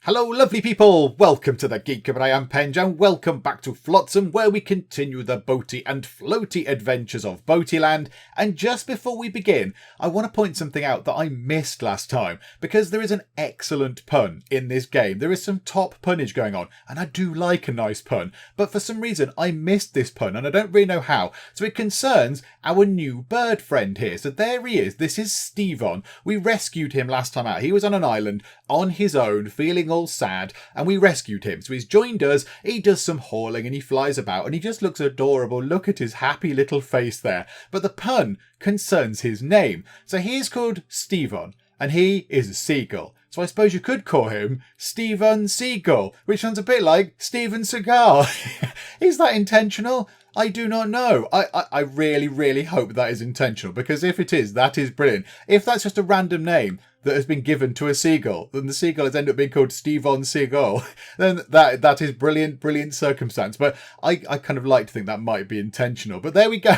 Hello lovely people, welcome to the Geek, but I am Penge, and welcome back to Flotsam, where we continue the boaty and floaty adventures of Boatyland. And just before we begin, I want to point something out that I missed last time, because there is an excellent pun in this game. There is some top punnage going on, and I do like a nice pun, but for some reason I missed this pun, and I don't really know how. So it concerns our new bird friend here. So there he is, this is Stevon. We rescued him last time out. He was on an island, on his own, feeling all sad, and we rescued him. So he's joined us, he does some hauling and he flies about and he just looks adorable. Look at his happy little face there. But the pun concerns his name. So he's called Stevon and he is a seagull. So I suppose you could call him Steven Seagull, which sounds a bit like Steven Seagal. Is that intentional? I do not know. I really hope that is intentional, because if it is, that is brilliant. If that's just a random name that has been given to a seagull, then the seagull has ended up being called Stevon Seagull, then that is brilliant circumstance. But I kind of like to think that might be intentional. But there we go.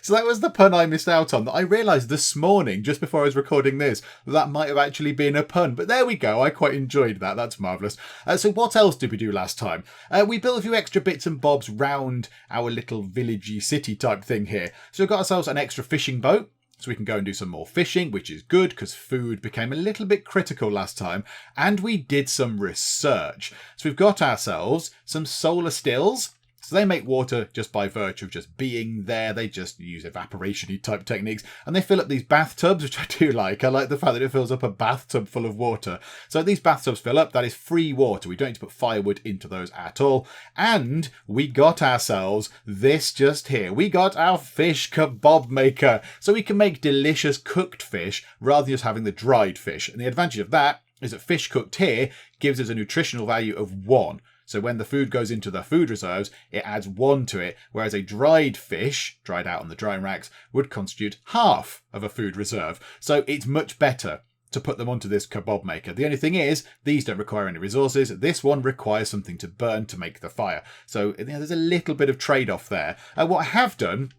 So that was the pun I missed out on, that I realised this morning, just before I was recording this, that might have actually been a pun. But there we go. I quite enjoyed that. That's marvellous. So what else did we do last time? We built a few extra bits and bobs round our little villagey city type thing here. So we've got ourselves an extra fishing boat, so we can go and do some more fishing, which is good because food became a little bit critical last time. And we did some research. So we've got ourselves some solar stills. So they make water just by virtue of just being there. They just use evaporation-y type techniques. And they fill up these bathtubs, which I do like. I like the fact that it fills up a bathtub full of water. So these bathtubs fill up. That is free water. We don't need to put firewood into those at all. And we got ourselves this just here. We got our fish kebab maker. So we can make delicious cooked fish rather than just having the dried fish. And the advantage of that is that fish cooked here gives us a nutritional value of 1. So when the food goes into the food reserves, it adds 1 to it, whereas a dried fish, dried out on the drying racks, would constitute half of a food reserve. So it's much better to put them onto this kebab maker. The only thing is, these don't require any resources. This one requires something to burn to make the fire. So there's a little bit of trade-off there. What I have done,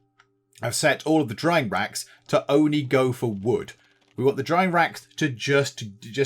I've set all of the drying racks to only go for wood. We want the drying racks to just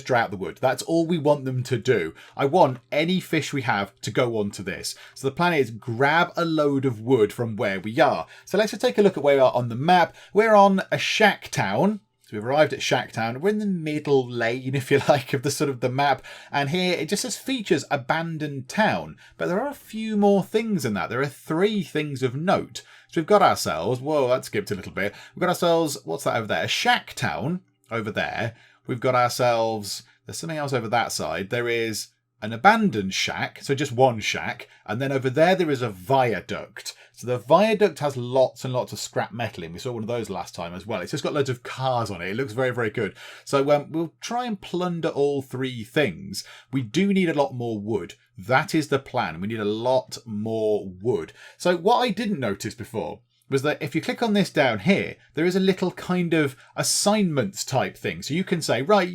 dry out the wood. That's all we want them to do. I want any fish we have to go onto this. So the plan is grab a load of wood from where we are. So let's just take a look at where we are on the map. We're on a shack town. So we've arrived at Shack Town. We're in the middle lane, if you like, of the map. And here it just says features abandoned town. But there are a few more things in that. There are 3 things of note. So we've got ourselves, whoa, that skipped a little bit. We've got ourselves, what's that over there? A shack town. Over there, we've got ourselves, there's something else over that side. There is an abandoned shack, so just one shack. And then over there is a viaduct. So the viaduct has lots and lots of scrap metal in. We saw one of those last time as well. It's just got loads of cars on it. It looks very good. So we'll try and plunder all 3 things. We do need a lot more wood. That is the plan. We need a lot more wood. So what I didn't notice before was that if you click on this down here, there is a little kind of assignments type thing. So you can say, right,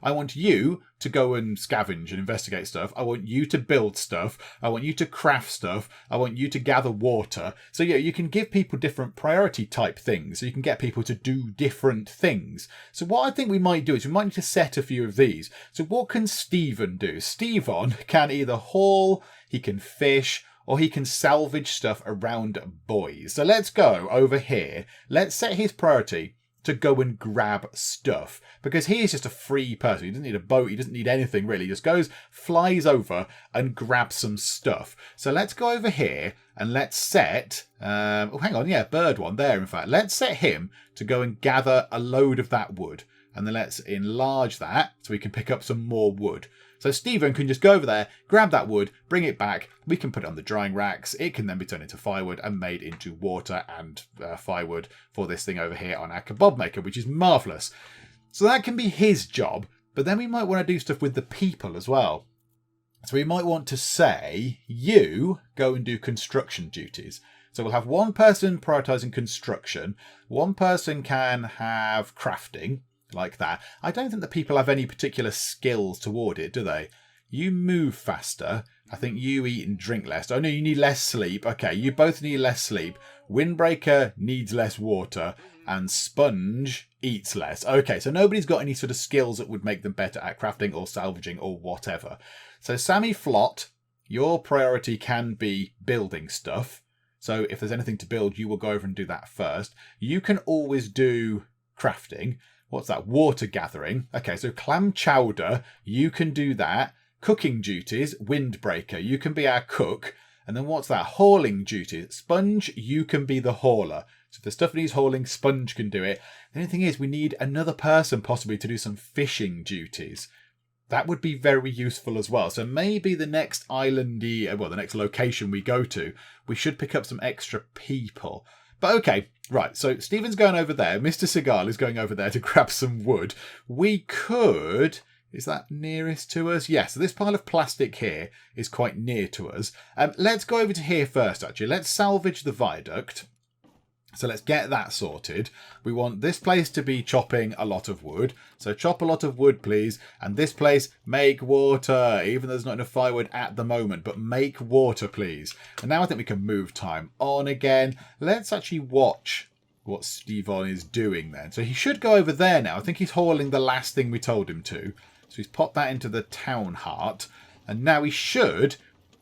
I want you to go and scavenge and investigate stuff. I want you to build stuff. I want you to craft stuff. I want you to gather water. So yeah, you can give people different priority type things. So you can get people to do different things. So what I think we might do is we might need to set a few of these. So what can Stephen do? Stevon can either haul, he can fish, or he can salvage stuff around boys. So let's go over here. Let's set his priority to go and grab stuff, because he is just a free person. He doesn't need a boat. He doesn't need anything really. He just goes, flies over and grabs some stuff. So let's go over here and let's set, bird one there. In fact, let's set him to go and gather a load of that wood. And then let's enlarge that so we can pick up some more wood. So Stephen can just go over there, grab that wood, bring it back. We can put it on the drying racks. It can then be turned into firewood and made into water and firewood for this thing over here on our kebab maker, which is marvellous. So that can be his job. But then we might want to do stuff with the people as well. So we might want to say, you go and do construction duties. So we'll have one person prioritising construction. One person can have crafting. Like that. I don't think the people have any particular skills toward it, do they? You move faster. I think you eat and drink less. Oh no, you need less sleep. Okay, you both need less sleep. Windbreaker needs less water. And Sponge eats less. Okay, so nobody's got any sort of skills that would make them better at crafting or salvaging or whatever. So Sammy Flot, your priority can be building stuff. So if there's anything to build, you will go over and do that first. You can always do crafting. What's that? Water gathering. Okay, so clam chowder, you can do that. Cooking duties, windbreaker, you can be our cook. And then what's that? Hauling duties. Sponge, you can be the hauler. So if the stuff needs hauling, Sponge can do it. The only thing is we need another person possibly to do some fishing duties. That would be very useful as well. So maybe the next the next location we go to, we should pick up some extra people. But okay, right, so Stephen's going over there. Mr. Seagal is going over there to grab some wood. We could... Is that nearest to us? Yes, so this pile of plastic here is quite near to us. Let's go over to here first, actually. Let's salvage the viaduct. So let's get that sorted. We want this place to be chopping a lot of wood. So chop a lot of wood, please. And this place, make water. Even though there's not enough firewood at the moment. But make water, please. And now I think we can move time on again. Let's actually watch what Stephen is doing then. So he should go over there now. I think he's hauling the last thing we told him to. So he's popped that into the town heart. And now he should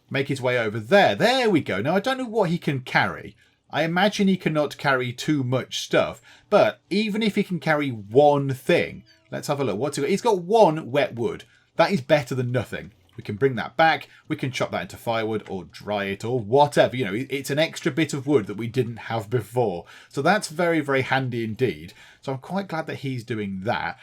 make his way over there. There we go. Now, I don't know what he can carry. I imagine he cannot carry too much stuff. But even if he can carry one thing, let's have a look. What's he got? He's got one wet wood. That is better than nothing. We can bring that back. We can chop that into firewood or dry it or whatever. You know, it's an extra bit of wood that we didn't have before. So that's very, very handy indeed. So I'm quite glad that he's doing that.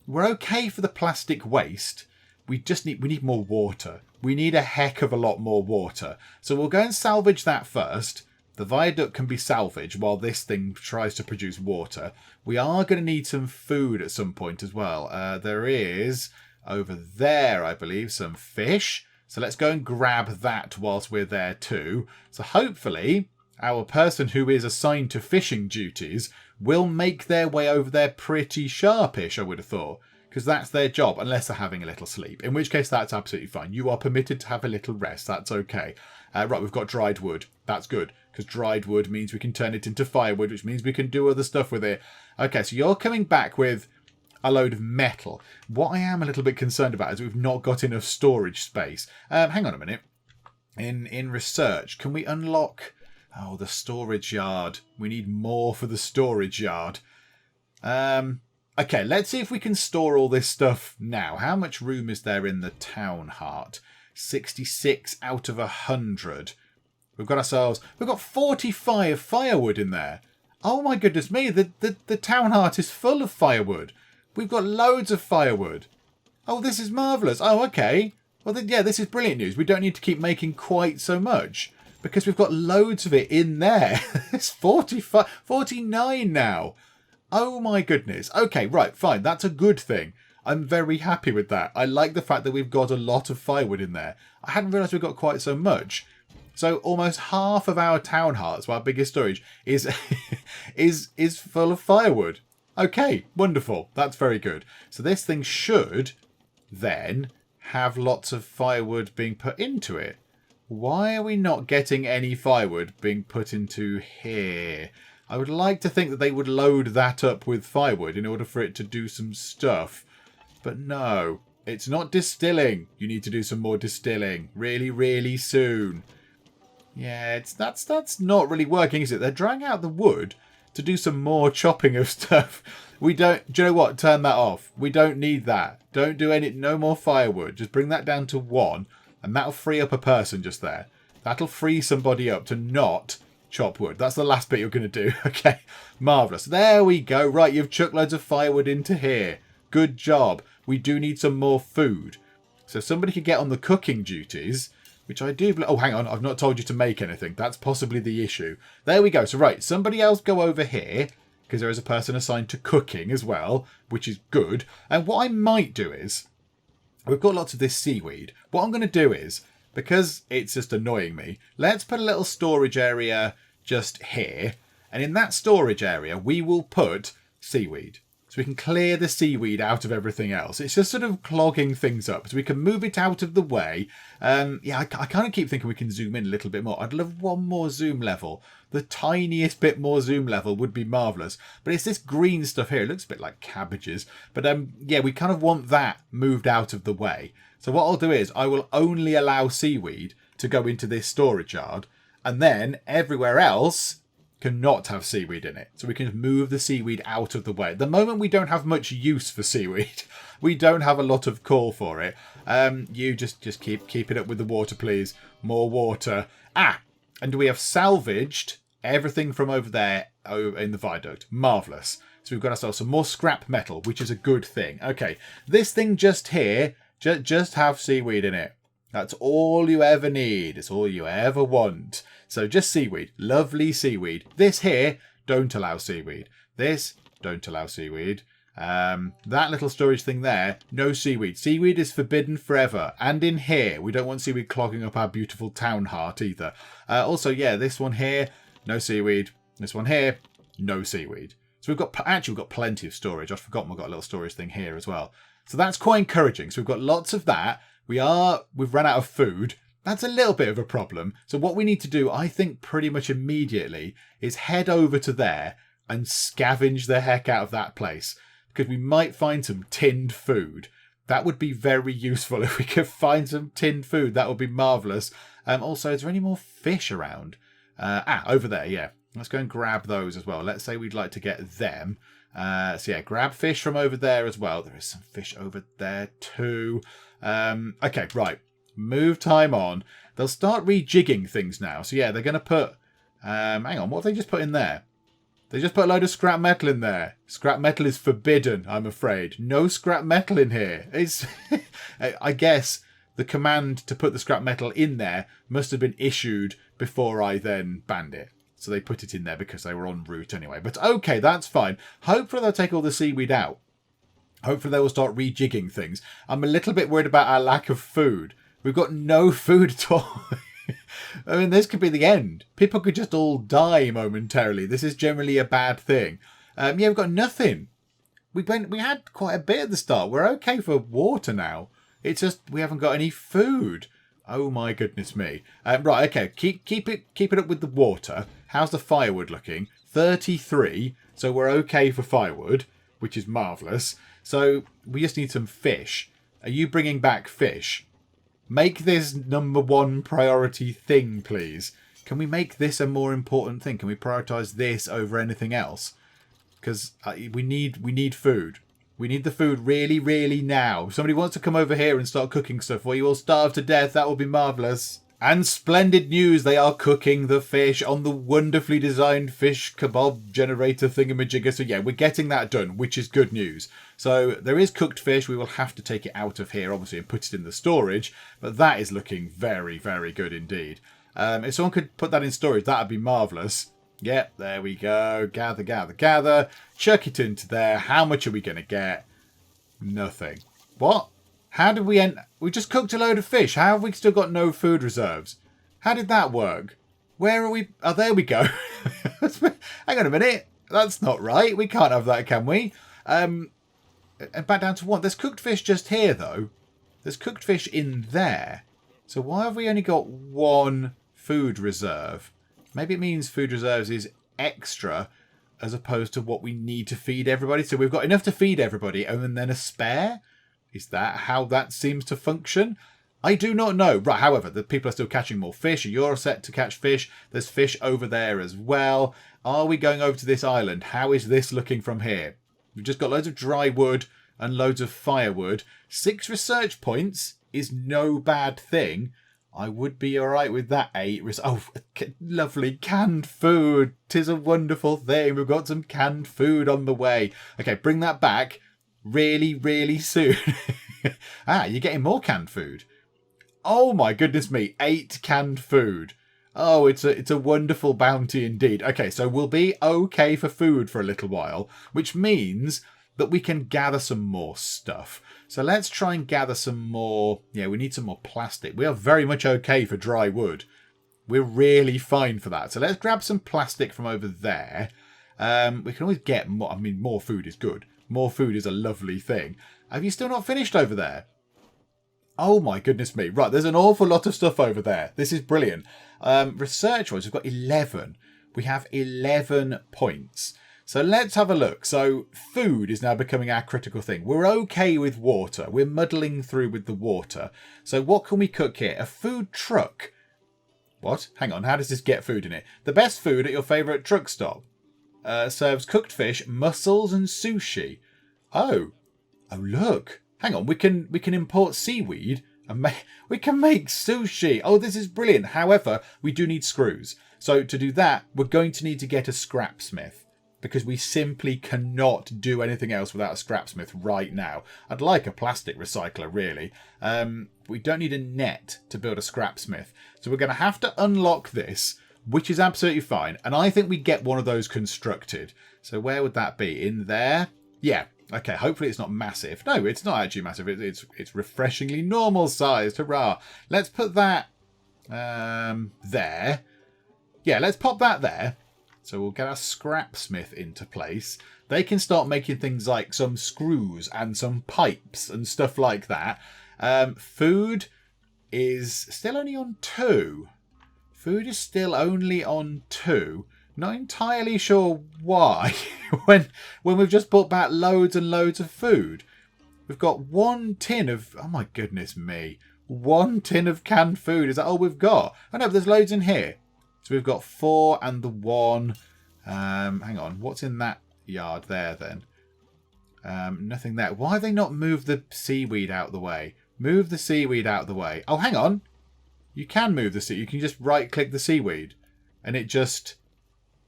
We're okay for the plastic waste. We need more water. We need a heck of a lot more water. So we'll go and salvage that first. The viaduct can be salvaged while this thing tries to produce water. We are going to need some food at some point as well. There is, over there, I believe, some fish. So let's go and grab that whilst we're there too. So hopefully our person who is assigned to fishing duties will make their way over there pretty sharpish, I would have thought. Because that's their job, unless they're having a little sleep. In which case, that's absolutely fine. You are permitted to have a little rest. That's okay. Right, we've got dried wood. That's good. Because dried wood means we can turn it into firewood, which means we can do other stuff with it. Okay, so you're coming back with a load of metal. What I am a little bit concerned about is we've not got enough storage space. Hang on a minute. In research, can we unlock... Oh, the storage yard. We need more for the storage yard. Okay, let's see if we can store all this stuff now. How much room is there in the town heart? 66 out of 100. We've got 45 firewood in there. Oh my goodness me, the town heart is full of firewood. We've got loads of firewood. Oh, this is marvellous. Oh, okay. Well, yeah, this is brilliant news. We don't need to keep making quite so much because we've got loads of it in there. It's 49 now. Oh my goodness. Okay, right, fine. That's a good thing. I'm very happy with that. I like the fact that we've got a lot of firewood in there. I hadn't realised we've got quite so much. So almost half of our town hearts, our biggest storage, is is full of firewood. Okay, wonderful. That's very good. So this thing should then have lots of firewood being put into it. Why are we not getting any firewood being put into here? I would like to think that they would load that up with firewood in order for it to do some stuff. But no, it's not distilling. You need to do some more distilling really, really soon. Yeah, that's not really working, is it? They're drying out the wood to do some more chopping of stuff. Do you know what? Turn that off. We don't need that. Don't do no more firewood. Just bring that down to 1 and that'll free up a person just there. That'll free somebody up to not chop wood. That's the last bit you're going to do. Okay, marvellous. There we go. Right, you've chucked loads of firewood into here. Good job. We do need some more food. So somebody could get on the cooking duties, which I do... Oh, hang on. I've not told you to make anything. That's possibly the issue. There we go. So, right, somebody else go over here, because there is a person assigned to cooking as well, which is good. And what I might do is... We've got lots of this seaweed. What I'm going to do is, because it's just annoying me, let's put a little storage area just here. And in that storage area, we will put seaweed. So we can clear the seaweed out of everything else. It's just sort of clogging things up. So we can move it out of the way. Yeah, I kind of keep thinking we can zoom in a little bit more. I'd love one more zoom level. The tiniest bit more zoom level would be marvellous. But it's this green stuff here. It looks a bit like cabbages. But yeah, we kind of want that moved out of the way. So what I'll do is I will only allow seaweed to go into this storage yard, and then everywhere else cannot have seaweed in it. So we can move the seaweed out of the way. At the moment, we don't have much use for seaweed. We don't have a lot of call for it. You just keep it up with the water, please. More water. And we have salvaged everything from over there in the viaduct. Marvellous. So we've got ourselves some more scrap metal, which is a good thing. Okay, this thing just here, just have seaweed in it. That's all you ever need. It's all you ever want. So just seaweed. Lovely seaweed. This here, don't allow seaweed. This, don't allow seaweed. That little storage thing there, no seaweed. Seaweed is forbidden forever. And in here, we don't want seaweed clogging up our beautiful town heart either. Also, yeah, this one here, no seaweed. This one here, no seaweed. So we've got plenty of storage. I've forgotten we've got a little storage thing here as well. So that's quite encouraging. So we've got lots of that. We've run out of food. That's a little bit of a problem. So what we need to do, I think pretty much immediately, is head over to there and scavenge the heck out of that place. Because we might find some tinned food. That would be very useful if we could find some tinned food. That would be marvellous. Also, is there any more fish around? Over there, yeah. Let's go and grab those as well. Let's say we'd like to get them. So yeah, grab fish from over there as well. There is some fish over there too. Okay, right. Move time on. They'll start rejigging things now. So yeah, they're going to put... hang on, what have they just put in there? They just put a load of scrap metal in there. Scrap metal is forbidden, I'm afraid. No scrap metal in here. It's, I guess the command to put the scrap metal in there must have been issued before I then banned it. So they put it in there because they were en route anyway. But okay, that's fine. Hopefully they'll take all the seaweed out. Hopefully they will start rejigging things. I'm a little bit worried about our lack of food. We've got no food at all. I mean, this could be the end. People could just all die momentarily. This is generally a bad thing. Yeah, we've got nothing. We had quite a bit at the start. We're okay for water now. It's just we haven't got any food. Oh my goodness me. Right, okay. Keep it up with the water. How's the firewood looking? 33. So we're okay for firewood, which is marvellous. So we just need some fish. Are you bringing back fish? Make this #1 priority thing, please. Can we make this a more important thing? Can we prioritise this over anything else? Because we need food. We need the food really, really now. If somebody wants to come over here and start cooking stuff while you all starve to death, that will be marvellous. And splendid news, they are cooking the fish on the wonderfully designed fish kebab generator thingamajigger. So yeah, we're getting that done, which is good news. So there is cooked fish. We will have to take it out of here, obviously, and put it in the storage. But that is looking very, very good indeed. If someone could put that in storage, that would be marvellous. Yep, there we go. Gather, gather, gather. Chuck it into there. How much are we going to get? Nothing. What? How did we end? We just cooked a load of fish. How have we still got no food reserves? How did that work? Where are we? Oh, there we go. Hang on a minute. That's not right. We can't have that, can we? And back down to 1. There's cooked fish just here, though. There's cooked fish in there. So why have we only got 1 food reserve? Maybe it means food reserves is extra as opposed to what we need to feed everybody. So we've got enough to feed everybody and then a spare? Is that how that seems to function? I do not know. Right, however, the people are still catching more fish. You're set to catch fish. There's fish over there as well. Are we going over to this island? How is this looking from here? We've just got loads of dry wood and loads of firewood. 6 research points is no bad thing. I would be alright with that 8. Oh, lovely canned food. 'Tis a wonderful thing. We've got some canned food on the way. Okay, bring that back really, really soon. You're getting more canned food. Oh my goodness me. 8 canned food. Oh, it's a wonderful bounty indeed. Okay, so we'll be okay for food for a little while, which means that we can gather some more stuff. So let's try and gather some more. Yeah, we need some more plastic. We are very much okay for dry wood. We're really fine for that. So let's grab some plastic from over there. We can always get more. I mean, more food is good. More food is a lovely thing. Have you still not finished over there? Oh my goodness me. Right, there's an awful lot of stuff over there. This is brilliant. Research-wise, we've got 11. We have 11 points. So let's have a look. So food is now becoming our critical thing. We're okay with water. We're muddling through with the water. So what can we cook here? A food truck. What? Hang on. How does this get food in it? The best food at your favourite truck stop. Serves cooked fish, mussels and sushi. Oh, look. Hang on. We can import seaweed and we can make sushi. Oh, this is brilliant. However, we do need screws. So to do that, we're going to need to get a scrapsmith, because we simply cannot do anything else without a scrapsmith right now. I'd like a plastic recycler, really. We don't need a net to build a scrapsmith. So we're going to have to unlock this, which is absolutely fine. And I think we get one of those constructed. So where would that be? In there? Yeah. Okay, hopefully it's not massive. No, it's not actually massive. It's refreshingly normal sized. Hurrah. Let's put that there. Yeah, let's pop that there. So we'll get our scrapsmith into place. They can start making things like some screws and some pipes and stuff like that. Food is still only on 2. Food is still only on 2. Not entirely sure why. when we've just brought back loads and loads of food. We've got 1 tin of... Oh my goodness me. 1 tin of canned food. Is that all we've got? Oh no, but there's loads in here. So we've got 4 and the 1. Hang on. What's in that yard there then? Nothing there. Why have they not moved the seaweed out of the way? Move the seaweed out of the way. Oh, hang on. You can move the seaweed. You can just right-click the seaweed. And it just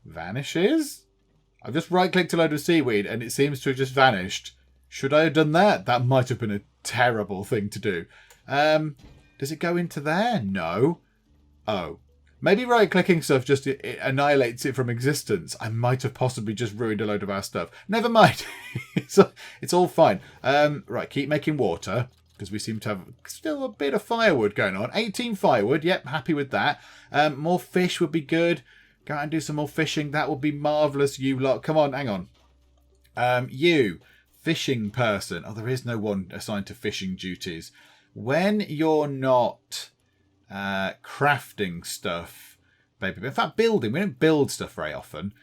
vanishes? I've just right-clicked a load of seaweed and it seems to have just vanished. Should I have done that? That might have been a terrible thing to do. Does it go into there? No. Oh. Maybe right-clicking stuff just it annihilates it from existence. I might have possibly just ruined a load of our stuff. Never mind. It's all fine. Right, keep making water, because we seem to have still a bit of firewood going on. 18 firewood. Yep, happy with that. More fish would be good. Go out and do some more fishing. That would be marvellous, you lot. Come on, hang on. You, fishing person. Oh, there is no one assigned to fishing duties. When you're not... crafting stuff, baby. In fact, building. We don't build stuff very often.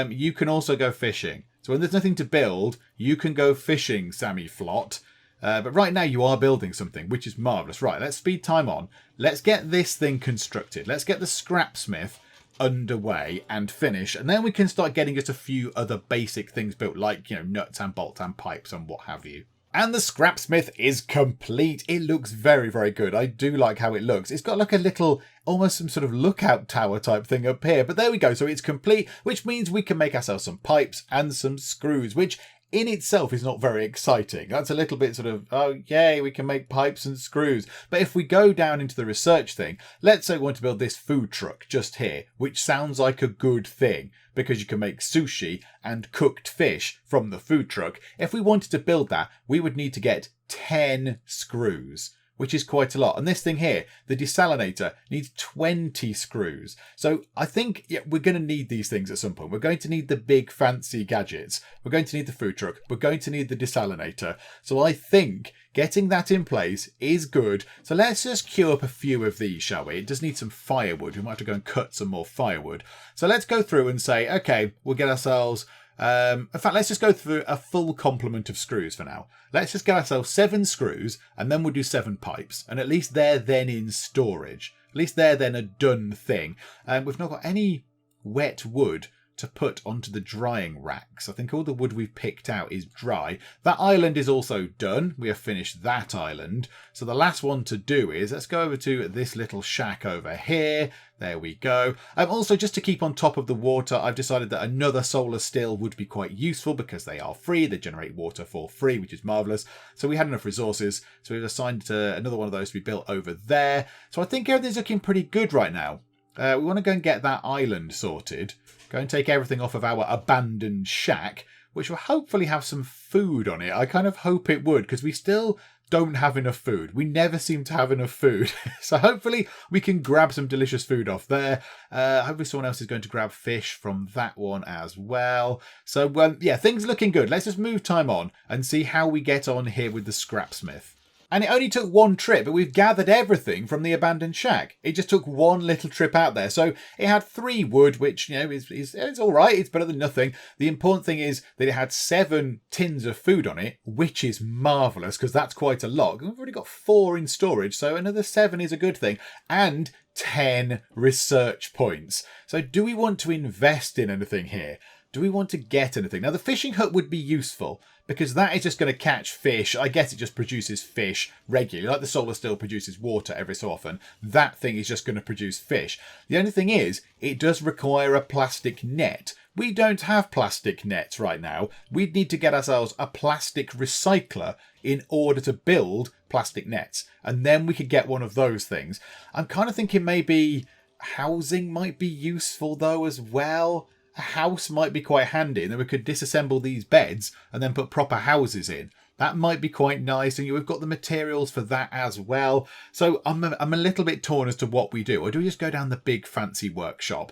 You can also go fishing. So when there's nothing to build, you can go fishing, Sammy Flot. But right now you are building something, which is marvellous. Right, let's speed time on. Let's get this thing constructed. Let's get the scrapsmith underway and finish. And then we can start getting just a few other basic things built, like, nuts and bolts and pipes and what have you. And the scrapsmith is complete. It looks very, very good. I do like how it looks. It's got like a little, almost some sort of lookout tower type thing up here. But there we go. So it's complete, which means we can make ourselves some pipes and some screws, which in itself is not very exciting. That's a little bit sort of, oh, yay, we can make pipes and screws. But if we go down into the research thing, let's say we want to build this food truck just here, which sounds like a good thing, because you can make sushi and cooked fish from the food truck. If we wanted to build that, we would need to get 10 screws, which is quite a lot. And this thing here, the desalinator, needs 20 screws. So I think we're going to need these things at some point. We're going to need the big fancy gadgets. We're going to need the food truck. We're going to need the desalinator. So I think getting that in place is good. So let's just queue up a few of these, shall we? It does need some firewood. We might have to go and cut some more firewood. So let's go through and say, okay, we'll get ourselves... in fact, let's just go through a full complement of screws for now. Let's just get ourselves 7 screws and then we'll do 7 pipes. And at least they're then in storage. At least they're then a done thing. We've not got any wet wood to put onto the drying racks. I think all the wood we've picked out is dry. That island is also done. We have finished that island. So the last one to do is, let's go over to this little shack over here. There we go. Also, just to keep on top of the water, I've decided that another solar still would be quite useful because they are free. They generate water for free, which is marvellous. So we had enough resources. So we've assigned another one of those to be built over there. So I think everything's looking pretty good right now. We want to go and get that island sorted. Go and take everything off of our abandoned shack, which will hopefully have some food on it. I kind of hope it would, because we still don't have enough food. We never seem to have enough food. So hopefully we can grab some delicious food off there. Hopefully someone else is going to grab fish from that one as well. So, yeah, things are looking good. Let's just move time on and see how we get on here with the scrapsmith. And it only took one trip, but we've gathered everything from the abandoned shack. It just took one little trip out there. So it had 3 wood, which, it's all right. It's better than nothing. The important thing is that it had 7 tins of food on it, which is marvellous because that's quite a lot. We've already got 4 in storage, so another 7 is a good thing. And 10 research points. So do we want to invest in anything here? Do we want to get anything? Now, the fishing hut would be useful because that is just going to catch fish. I guess it just produces fish regularly. Like the solar still produces water every so often. That thing is just going to produce fish. The only thing is, it does require a plastic net. We don't have plastic nets right now. We'd need to get ourselves a plastic recycler in order to build plastic nets. And then we could get one of those things. I'm kind of thinking maybe housing might be useful though as well. A house might be quite handy, and then we could disassemble these beds and then put proper houses in. That might be quite nice, and we've got the materials for that as well. So I'm a little bit torn as to what we do. Or do we just go down the big fancy workshop?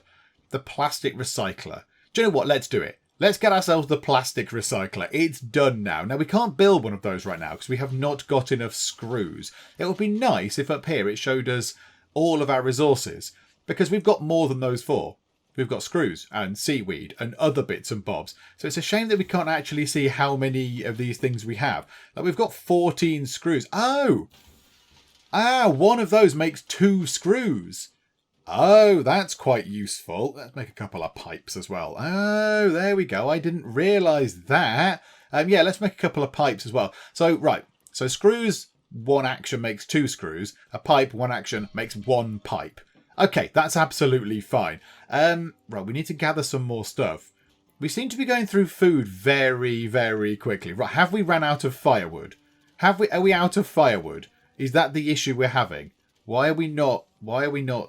The plastic recycler. Do you know what? Let's do it. Let's get ourselves the plastic recycler. It's done now. Now, we can't build one of those right now because we have not got enough screws. It would be nice if up here it showed us all of our resources, because we've got more than those 4. We've got screws and seaweed and other bits and bobs. So it's a shame that we can't actually see how many of these things we have. Like, we've got 14 screws. Oh! One of those makes 2 screws. Oh, that's quite useful. Let's make a couple of pipes as well. Oh, there we go. I didn't realise that. Yeah, let's make a couple of pipes as well. So, right. So screws, 1 action makes 2 screws. A pipe, 1 action makes 1 pipe. Okay, that's absolutely fine. Right, we need to gather some more stuff. We seem to be going through food very, very quickly. Right, have we ran out of firewood? Are we out of firewood? Is that the issue we're having? Why are we not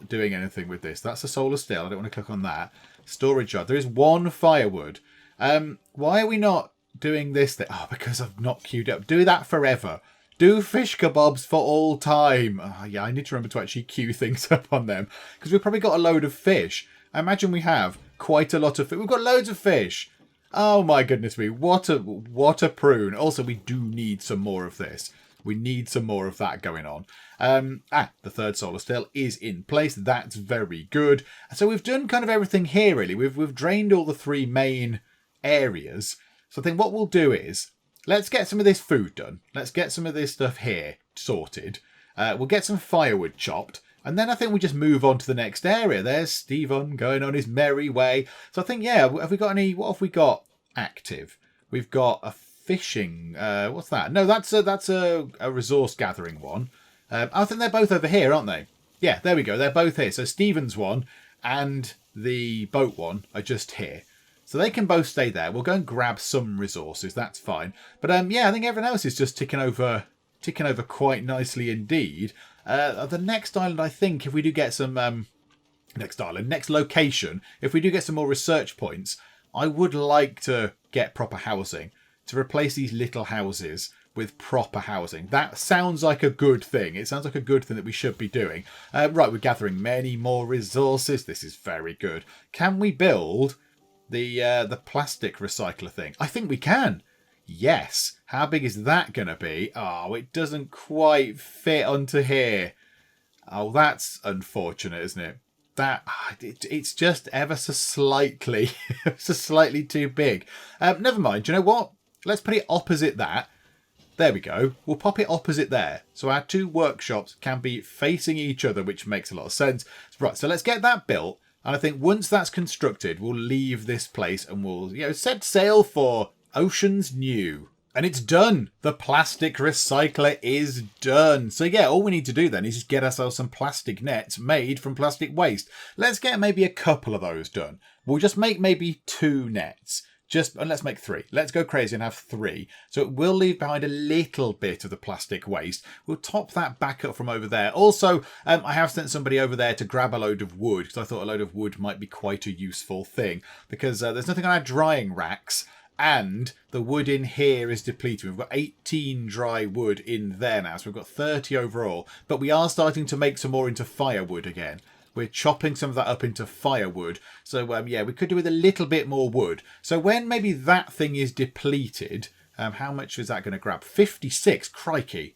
doing anything with this? That's a solar still. I don't want to click on that. Storage yard. There is 1 firewood. Why are we not doing this thing? Oh, because I've not queued up. Do that forever. Do fish kebabs for all time. Oh, yeah, I need to remember to actually queue things up on them, because we've probably got a load of fish. I imagine we have quite a lot of fish. We've got loads of fish. Oh my goodness me. What a prune. Also, we do need some more of this. We need some more of that going on. The 3rd solar still is in place. That's very good. So we've done kind of everything here, really. We've drained all the 3 main areas. So I think what we'll do is, let's get some of this food done. Let's get some of this stuff here sorted. We'll get some firewood chopped. And then I think we just move on to the next area. There's Stephen going on his merry way. So I think, yeah, have we got any... What have we got active? We've got a fishing... what's that? No, that's a resource gathering one. I think they're both over here, aren't they? Yeah, there we go. They're both here. So Stephen's one and the boat one are just here. So they can both stay there. We'll go and grab some resources. That's fine. But yeah, I think everyone else is just ticking over quite nicely indeed. The next island, I think, if we do get some... next location, if we do get some more research points, I would like to get proper housing. To replace these little houses with proper housing. That sounds like a good thing. It sounds like a good thing that we should be doing. Right, we're gathering many more resources. This is very good. Can we build... the plastic recycler thing? I think we can. Yes. How big is that going to be? Oh, it doesn't quite fit onto here. Oh, that's unfortunate, isn't it? It's just ever so slightly, slightly too big. Never mind. Do you know what? Let's put it opposite that. There we go. We'll pop it opposite there. So our 2 workshops can be facing each other, which makes a lot of sense. Right, so let's get that built. And I think once that's constructed, we'll leave this place and we'll, set sail for Oceans New. And it's done. The plastic recycler is done. So yeah, all we need to do then is just get ourselves some plastic nets made from plastic waste. Let's get maybe a couple of those done. We'll just make maybe 2 nets. And let's make 3. Let's go crazy and have 3. So it will leave behind a little bit of the plastic waste. We'll top that back up from over there. Also, I have sent somebody over there to grab a load of wood, because I thought a load of wood might be quite a useful thing. Because there's nothing on our drying racks, and the wood in here is depleted. We've got 18 dry wood in there now, so we've got 30 overall. But we are starting to make some more into firewood again. We're chopping some of that up into firewood. So, yeah, we could do with a little bit more wood. So when maybe that thing is depleted, how much is that going to grab? 56, crikey.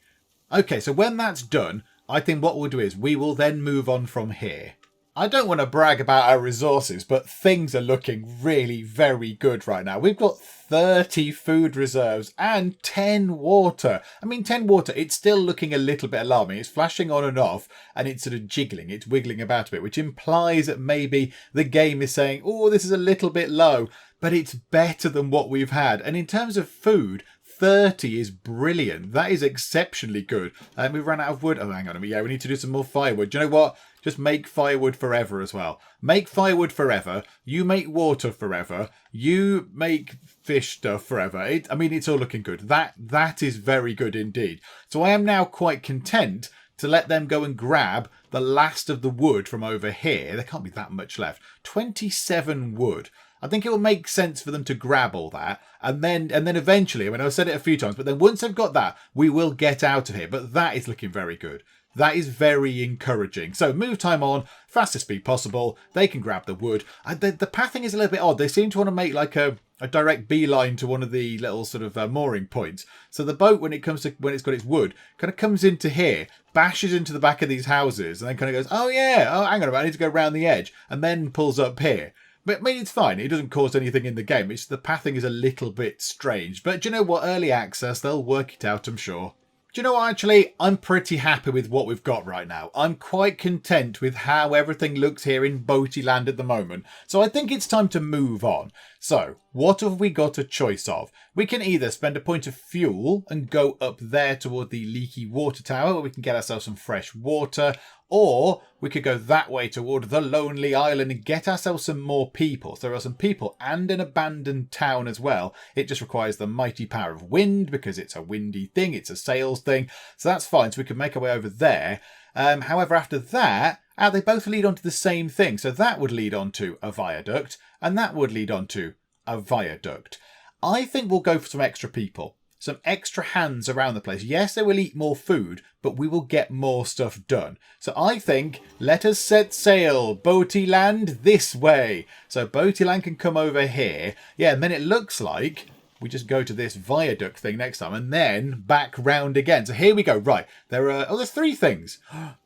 Okay, so when that's done, I think what we'll do is we will then move on from here. I don't want to brag about our resources, but things are looking really very good right now. We've got 30 food reserves and 10 water. I mean, 10 water, it's still looking a little bit alarming. It's flashing on and off and it's sort of jiggling. It's wiggling about a bit, which implies that maybe the game is saying, oh, this is a little bit low, but it's better than what we've had. And in terms of food, 30 is brilliant. That is exceptionally good. And we've run out of wood. Oh, hang on a minute. Yeah, we need to do some more firewood. Do you know what? Just make firewood forever as well. Make firewood forever. You make water forever. You make fish stuff forever. I mean, it's all looking good. That is very good indeed. So I am now quite content to let them go and grab the last of the wood from over here. There can't be that much left. 27 wood. I think it will make sense for them to grab all that. And then eventually, I mean, I've said it a few times, but then once they've got that, we will get out of here. But that is looking very good. That is very encouraging. So move time on, fastest speed possible. They can grab the wood. The pathing is a little bit odd. They seem to want to make like a direct beeline to one of the little sort of mooring points. So the boat, when it's got its wood, kind of comes into here, bashes into the back of these houses, and then kind of goes, oh yeah, oh hang on a minute, I need to go around the edge, and then pulls up here. But I mean, it's fine. It doesn't cause anything in the game. It's the pathing is a little bit strange. But do you know what? Early access, they'll work it out, I'm sure. Do you know what, actually? I'm pretty happy with what we've got right now. I'm quite content with how everything looks here in Boaty Land at the moment. So I think it's time to move on. So, what have we got a choice of? We can either spend a point of fuel and go up there toward the leaky water tower where we can get ourselves some fresh water, or we could go that way toward the lonely island and get ourselves some more people. So there are some people and an abandoned town as well. It just requires the mighty power of wind because it's a windy thing. It's a sails thing. So that's fine. So we can make our way over there. However, after that, they both lead on to the same thing. So that would lead on to a viaduct and that would lead on to a viaduct. I think we'll go for some extra people. Some extra hands around the place. Yes, they will eat more food, but we will get more stuff done. So I think, let us set sail, Boaty Land, this way. So Boaty Land can come over here. Yeah, and then it looks like we just go to this viaduct thing next time and then back round again. So here we go. Right, there's 3 things.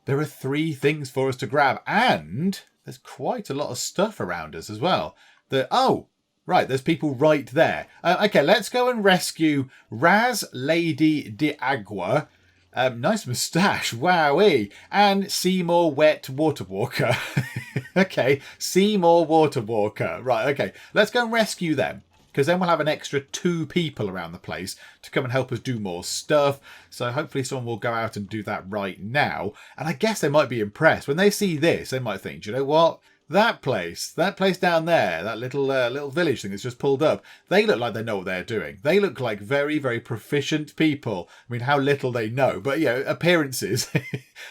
There are 3 things for us to grab. And there's quite a lot of stuff around us as well. Right, there's people right there. Okay, let's go and rescue Raz Lady de Agua. Nice moustache, wowee. And Seymour Wet Water Walker. Okay, Seymour Water Walker. Right, okay, let's go and rescue them. Because then we'll have an extra 2 people around the place to come and help us do more stuff. So hopefully someone will go out and do that right now. And I guess they might be impressed. When they see this, they might think, do you know what? That place down there, that little village thing that's just pulled up, they look like they know what they're doing. They look like very, very proficient people. I mean, how little they know. But, appearances.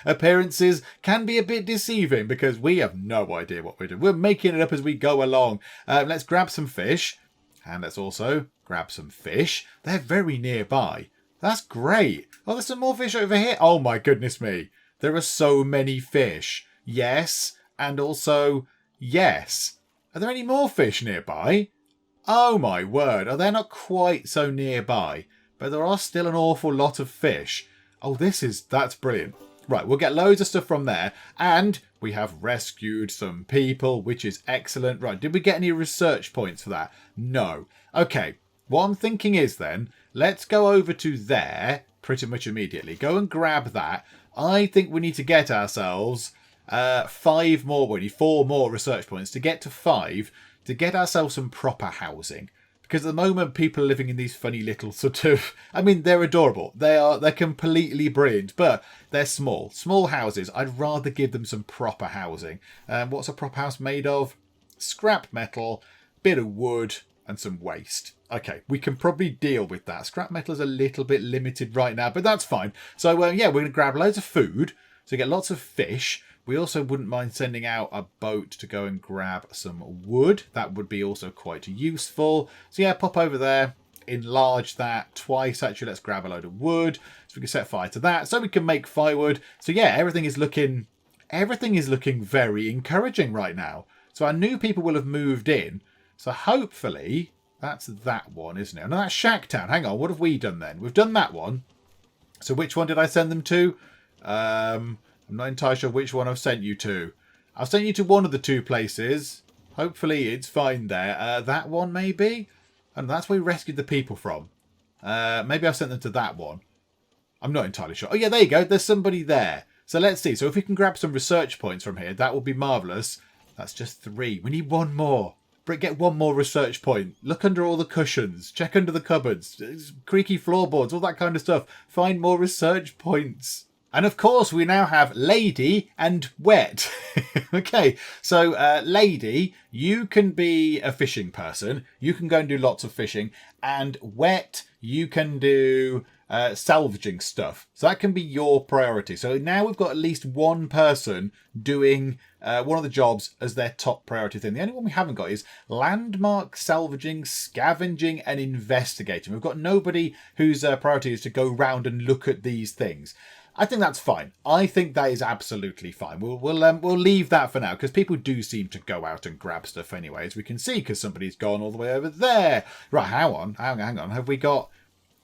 Appearances can be a bit deceiving because we have no idea what we're doing. We're making it up as we go along. Let's grab some fish. And let's also grab some fish. They're very nearby. That's great. Oh, there's some more fish over here. Oh, my goodness me. There are so many fish. Yes. And also, yes. Are there any more fish nearby? Oh my word. Oh, they're not quite so nearby. But there are still an awful lot of fish. Oh, that's brilliant. Right, we'll get loads of stuff from there. And we have rescued some people, which is excellent. Right, did we get any research points for that? No. Okay, what I'm thinking is then, let's go over to there pretty much immediately. Go and grab that. I think we need to get ourselves 5 more, we need 4 more research points to get to 5 to get ourselves some proper housing. Because at the moment, people are living in these funny little sort of... I mean, they're adorable. They're completely brilliant, but they're small. Small houses. I'd rather give them some proper housing. What's a proper house made of? Scrap metal, bit of wood, and some waste. Okay, we can probably deal with that. Scrap metal is a little bit limited right now, but that's fine. So, yeah, we're going to grab loads of food. So get lots of fish. We also wouldn't mind sending out a boat to go and grab some wood. That would be also quite useful. So yeah, pop over there, enlarge that twice. Actually, let's grab a load of wood so we can set fire to that so we can make firewood. So yeah, everything is looking very encouraging right now. So our new people will have moved in. So hopefully that's that one, isn't it? And that's Shacktown. Hang on, what have we done then? We've done that one. So which one did I send them to? I'm not entirely sure which one I've sent you to. I've sent you to one of the two places. Hopefully it's fine there. That one maybe? And that's where we rescued the people from. Maybe I've sent them to that one. I'm not entirely sure. Oh yeah, there you go. There's somebody there. So let's see. So if we can grab some research points from here, that would be marvellous. That's just 3. We need one more. Get one more research point. Look under all the cushions. Check under the cupboards. Creaky floorboards. All that kind of stuff. Find more research points. And of course, we now have Lady and Wet. Okay, so Lady, you can be a fishing person. You can go and do lots of fishing. And Wet, you can do salvaging stuff. So that can be your priority. So now we've got at least one person doing one of the jobs as their top priority thing. The only one we haven't got is landmark salvaging, scavenging and investigating. We've got nobody whose priority is to go round and look at these things. I think that's fine. I think that is absolutely fine. We'll leave that for now because people do seem to go out and grab stuff anyway, as we can see, because somebody's gone all the way over there. Right, hang on. Have we got...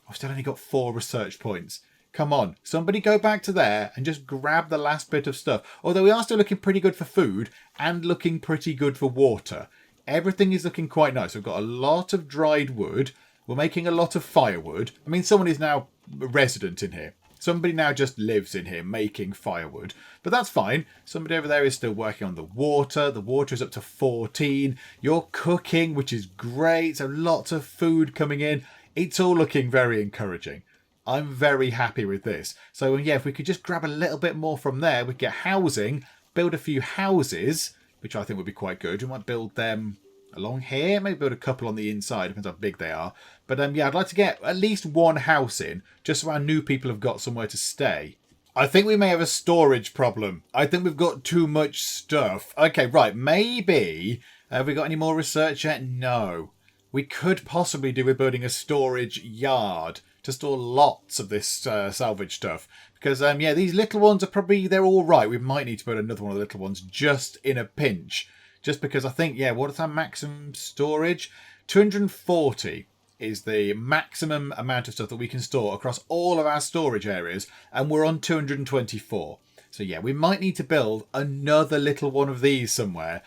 I've still only got 4 research points. Come on, somebody go back to there and just grab the last bit of stuff. Although we are still looking pretty good for food and looking pretty good for water. Everything is looking quite nice. We've got a lot of dried wood. We're making a lot of firewood. I mean, someone is now a resident in here. Somebody now just lives in here making firewood. But that's fine. Somebody over there is still working on the water. The water is up to 14. You're cooking, which is great. So lots of food coming in. It's all looking very encouraging. I'm very happy with this. So yeah, if we could just grab a little bit more from there, we could get housing, build a few houses, which I think would be quite good. We might build them along here, maybe build a couple on the inside, depends how big they are. But yeah, I'd like to get at least one house in, just so our new people have got somewhere to stay. I think we may have a storage problem. I think we've got too much stuff. Okay, right, maybe. Have we got any more research yet? No. We could possibly do with building a storage yard to store lots of this salvage stuff. Because, yeah, these little ones are probably, they're all right. We might need to build another one of the little ones just in a pinch. Just because I think, yeah, what is our maximum storage? 240 is the maximum amount of stuff that we can store across all of our storage areas. And we're on 224. So, yeah, we might need to build another little one of these somewhere.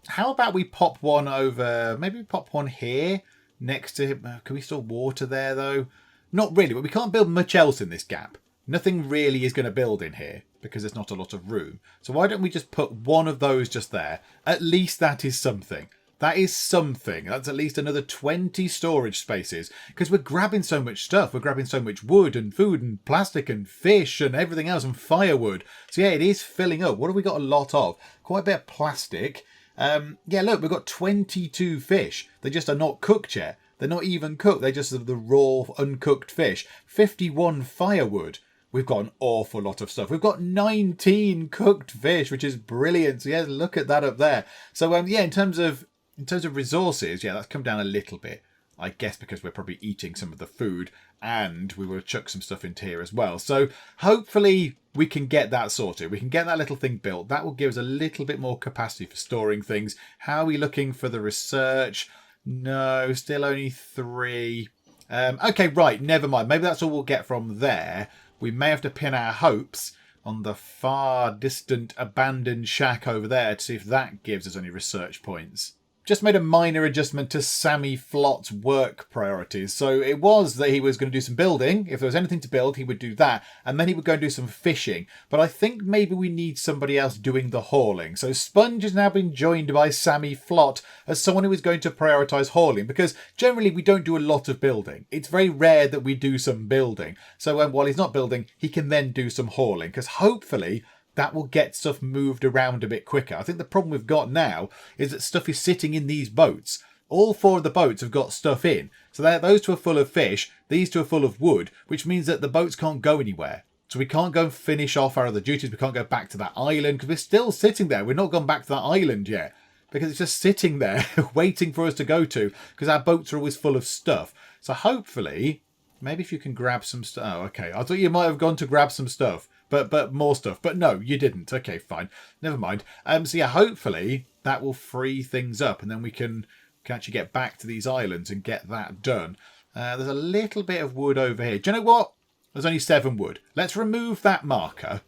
How about we pop one over, maybe we pop one here next to him. Can we store water there, though? Not really, but we can't build much else in this gap. Nothing really is going to build in here because there's not a lot of room. So why don't we just put one of those just there? At least that is something. That is something. That's at least another 20 storage spaces because we're grabbing so much stuff. We're grabbing so much wood and food and plastic and fish and everything else and firewood. So yeah, it is filling up. What have we got a lot of? Quite a bit of plastic. Yeah, look, we've got 22 fish. They just are not cooked yet. They're not even cooked. They're just the raw, uncooked fish. 51 firewood. We've got an awful lot of stuff. We've got 19 cooked fish, which is brilliant. So yeah, look at that up there. So yeah, in terms of resources, yeah, that's come down a little bit. I guess because we're probably eating some of the food and we will chuck some stuff into here as well. So hopefully we can get that sorted. We can get that little thing built. That will give us a little bit more capacity for storing things. How are we looking for the research? No, still only 3. Okay, right, never mind. Maybe that's all we'll get from there. We may have to pin our hopes on the far distant abandoned shack over there to see if that gives us any research points. Just made a minor adjustment to Sammy Flot's work priorities. So it was that he was going to do some building. If there was anything to build, he would do that. And then he would go and do some fishing. But I think maybe we need somebody else doing the hauling. So Sponge has now been joined by Sammy Flot as someone who is going to prioritise hauling. Because generally we don't do a lot of building. It's very rare that we do some building. So while he's not building, he can then do some hauling. Because hopefully that will get stuff moved around a bit quicker. I think the problem we've got now is that stuff is sitting in these boats. All 4 of the boats have got stuff in. So those 2 are full of fish, these 2 are full of wood, which means that the boats can't go anywhere. So we can't go and finish off our other duties. We can't go back to that island because we're still sitting there. We're not gone back to that island yet because it's just sitting there waiting for us to go to because our boats are always full of stuff. So hopefully, maybe if you can grab some stuff. Oh, okay. I thought you might have gone to grab some stuff. But more stuff. But no, you didn't. Okay, fine. Never mind. So yeah, hopefully that will free things up and then we can actually get back to these islands and get that done. There's a little bit of wood over here. Do you know what? There's only 7 wood. Let's remove that marker.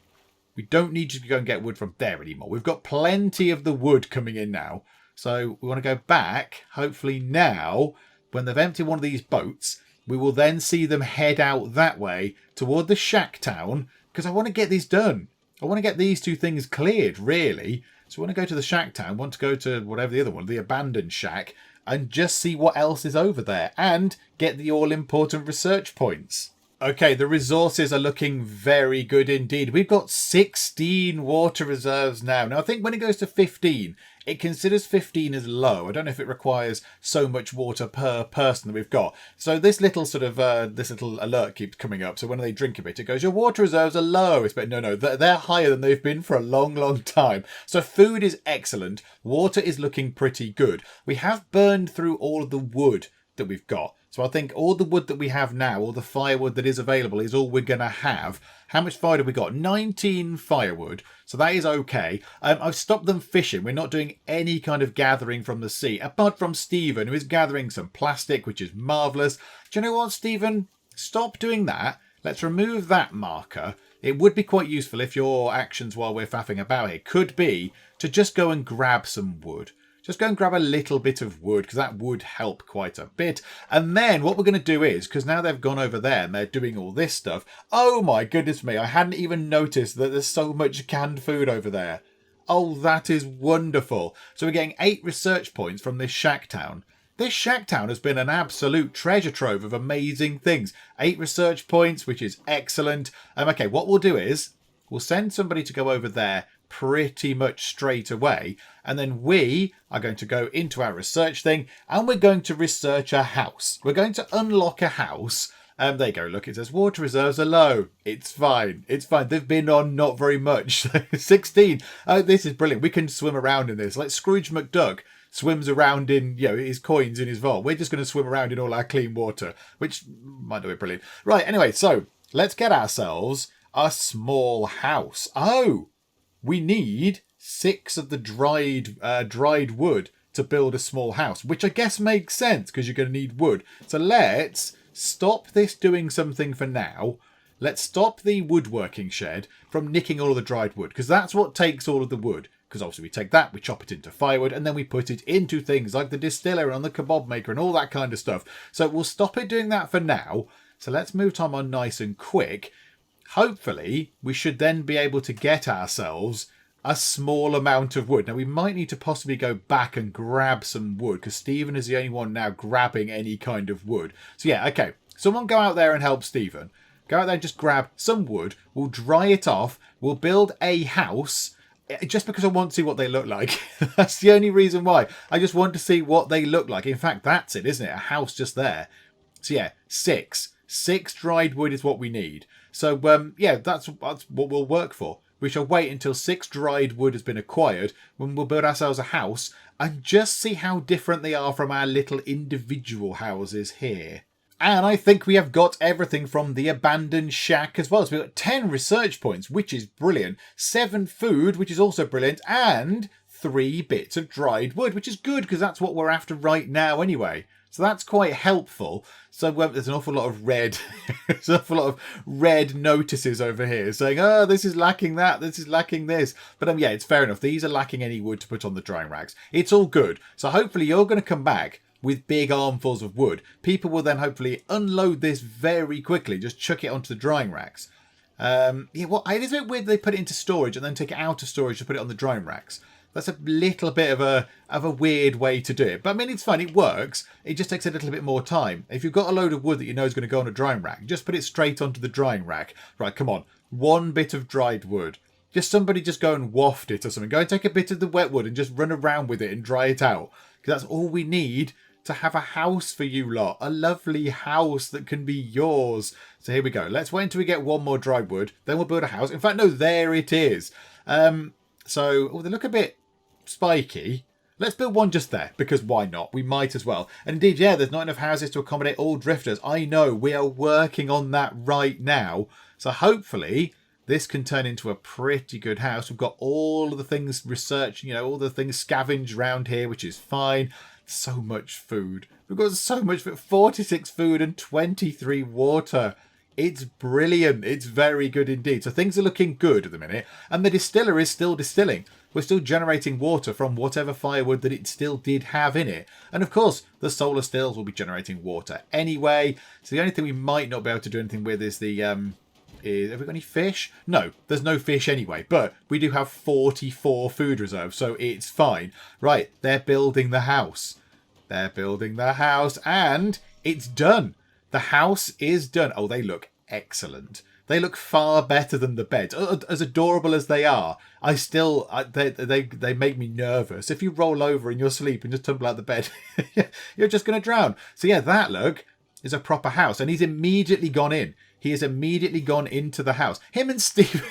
We don't need you to go and get wood from there anymore. We've got plenty of the wood coming in now. So we want to go back. Hopefully now, when they've emptied one of these boats, we will then see them head out that way toward the shack town, because I want to get this done. I want to get these 2 things cleared, really. So I want to go to the shack town, want to go to whatever the other one, the abandoned shack, and just see what else is over there and get the all-important research points. Okay, the resources are looking very good indeed. We've got 16 water reserves now. Now, I think when it goes to 15, it considers 15 as low. I don't know if it requires so much water per person that we've got. So this little sort of, this little alert keeps coming up. So when they drink a bit, it goes, your water reserves are low. But no, they're higher than they've been for a long, long time. So food is excellent. Water is looking pretty good. We have burned through all of the wood that we've got. So I think all the wood that we have now, all the firewood that is available, is all we're going to have. How much fire have we got? 19 firewood. So that is okay. I've stopped them fishing. We're not doing any kind of gathering from the sea, apart from Stephen, who is gathering some plastic, which is marvellous. Do you know what, Stephen? Stop doing that. Let's remove that marker. It would be quite useful if your actions while we're faffing about here could be to just go and grab some wood. Just go and grab a little bit of wood, because that would help quite a bit. And then what we're going to do is, because now they've gone over there and they're doing all this stuff. Oh my goodness me, I hadn't even noticed that there's so much canned food over there. Oh, that is wonderful. So we're getting 8 research points from this shack town. This shack town has been an absolute treasure trove of amazing things. 8 research points, which is excellent. Okay, what we'll do is we'll send somebody to go over there pretty much straight away, and then we are going to go into our research thing and we're going to research a house. We're going to unlock a house. There you go, look, it says water reserves are low. It's fine, they've been on not very much. 16. This is brilliant. We can swim around in this like Scrooge McDuck swims around in, his coins in his vault. We're just going to swim around in all our clean water, which might not be brilliant. Right, anyway, so let's get ourselves a small house. We need 6 of the dried wood to build a small house, which I guess makes sense because you're going to need wood. So let's stop this doing something for now. Let's stop the woodworking shed from nicking all of the dried wood, because that's what takes all of the wood. Because obviously we take that, we chop it into firewood, and then we put it into things like the distiller and the kebab maker and all that kind of stuff. So we'll stop it doing that for now. So let's move time on nice and quick. Hopefully, we should then be able to get ourselves a small amount of wood. Now, we might need to possibly go back and grab some wood, because Stephen is the only one now grabbing any kind of wood. So, yeah, okay. Someone go out there and help Stephen. Go out there and just grab some wood. We'll dry it off. We'll build a house, just because I want to see what they look like. That's the only reason why. I just want to see what they look like. In fact, that's it, isn't it? A house just there. So, yeah, 6. 6 dried wood is what we need. So, yeah, that's what we'll work for. We shall wait until 6 dried wood has been acquired when we'll build ourselves a house and just see how different they are from our little individual houses here. And I think we have got everything from the abandoned shack as well. So we've got 10 research points, which is brilliant. 7 food, which is also brilliant. And 3 bits of dried wood, which is good because that's what we're after right now anyway. So that's quite helpful. So there's an awful lot of red, there's an awful lot of red notices over here saying, oh, this is lacking that, this is lacking this. But yeah, it's fair enough. These are lacking any wood to put on the drying racks. It's all good. So hopefully you're going to come back with big armfuls of wood. People will then hopefully unload this very quickly. Just chuck it onto the drying racks. Yeah, well, it is a bit weird they put it into storage and then take it out of storage to put it on the drying racks. That's a little bit of a weird way to do it. But I mean, it's fine. It works. It just takes a little bit more time. If you've got a load of wood that you know is going to go on a drying rack, just put it straight onto the drying rack. Right, come on. 1 bit of dried wood. Somebody just go and waft it or something. Go and take a bit of the wet wood and just run around with it and dry it out. Because that's all we need to have a house for you lot. A lovely house that can be yours. So here we go. Let's wait until we get 1 more dried wood. Then we'll build a house. In fact, no, there it is. So, they look a bit spiky. Let's build one just there, because why not? We might as well. And indeed, yeah, there's not enough houses to accommodate all drifters. I know, we are working on that right now. So hopefully this can turn into a pretty good house. We've got all of the things researched, all the things scavenged around here, which is fine. So much food. We've got so much food. 46 food and 23 water. It's brilliant. It's very good indeed. So things are looking good at the minute. And the distiller is still distilling. We're still generating water from whatever firewood that it still did have in it. And of course, the solar stills will be generating water anyway. So the only thing we might not be able to do anything with is the... have we got any fish? No, there's no fish anyway. But we do have 44 food reserves, so it's fine. Right, they're building the house. They're building the house, and it's done. The house is done. Oh, they look excellent. They look far better than the beds. As adorable as they are, they make me nervous. If you roll over in your sleep and just tumble out the bed, you're just going to drown. So yeah, that look is a proper house. And he's immediately gone in. He has immediately gone into the house. Him and Stephen...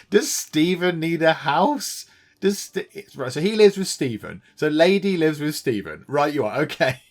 Does Stephen need a house? Right, so he lives with Stephen. So Lady lives with Stephen. Right, you are. Okay.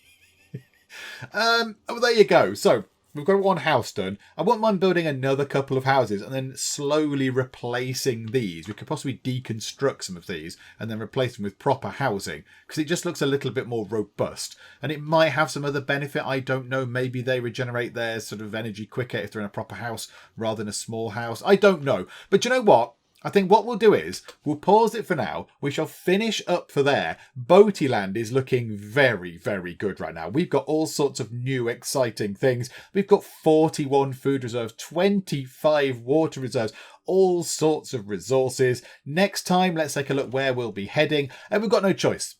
Well, there you go. So we've got one house done. I wouldn't mind building another couple of houses and then slowly replacing these. We could possibly deconstruct some of these and then replace them with proper housing because it just looks a little bit more robust. And it might have some other benefit. I don't know. Maybe they regenerate their sort of energy quicker if they're in a proper house rather than a small house. I don't know. But you know what? I think what we'll do is we'll pause it for now. We shall finish up for there. Boatyland is looking very, very good right now. We've got all sorts of new exciting things. We've got 41 food reserves, 25 water reserves, all sorts of resources. Next time, let's take a look where we'll be heading. And we've got no choice.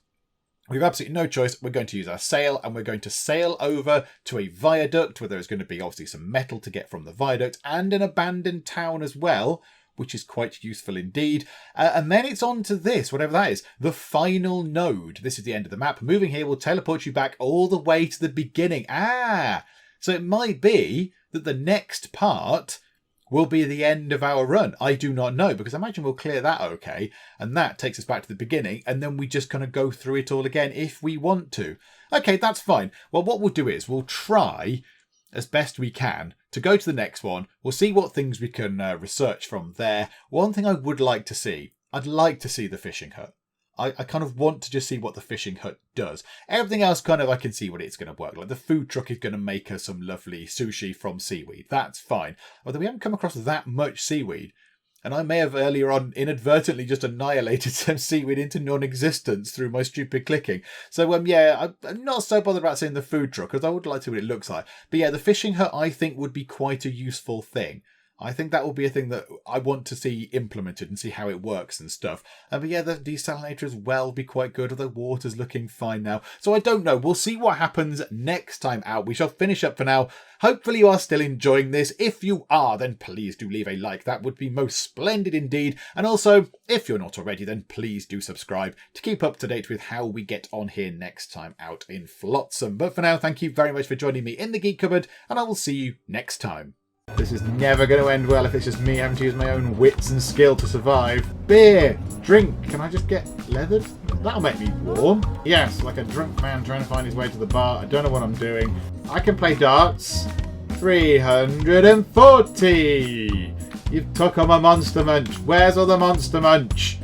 We've absolutely no choice. We're going to use our sail and we're going to sail over to a viaduct where there's going to be obviously some metal to get from the viaduct and an abandoned town as well, which is quite useful indeed. And then it's on to this, whatever that is, the final node. This is the end of the map. Moving here will teleport you back all the way to the beginning. So it might be that the next part will be the end of our run. I do not know, because I imagine we'll clear that okay. And that takes us back to the beginning. And then we just kind of go through it all again if we want to. Okay, that's fine. Well, what we'll do is we'll try as best we can to go to the next one. We'll see what things we can research from there. One thing I would like to see, I'd like to see the fishing hut. I kind of want to just see what the fishing hut does. Everything else kind of I can see what it's going to work. Like the food truck is going to make us some lovely sushi from seaweed. That's fine. Although we haven't come across that much seaweed. And I may have earlier on inadvertently just annihilated some seaweed into non-existence through my stupid clicking. So, yeah, I'm not so bothered about seeing the food truck because I would like to see what it looks like. But yeah, the fishing hut I think would be quite a useful thing. I think that will be a thing that I want to see implemented and see how it works and stuff. But yeah, the desalinator as well will be quite good, although water's looking fine now. So I don't know. We'll see what happens next time out. We shall finish up for now. Hopefully you are still enjoying this. If you are, then please do leave a like. That would be most splendid indeed. And also, if you're not already, then please do subscribe to keep up to date with how we get on here next time out in Flotsam. But for now, thank you very much for joining me in the Geek Cupboard, and I will see you next time. This is never going to end well if it's just me having to use my own wits and skill to survive. Beer! Drink! Can I just get leathered? That'll make me warm. Yes, like a drunk man trying to find his way to the bar. I don't know what I'm doing. I can play darts. 340! You've took on my monster munch. Where's all the monster munch?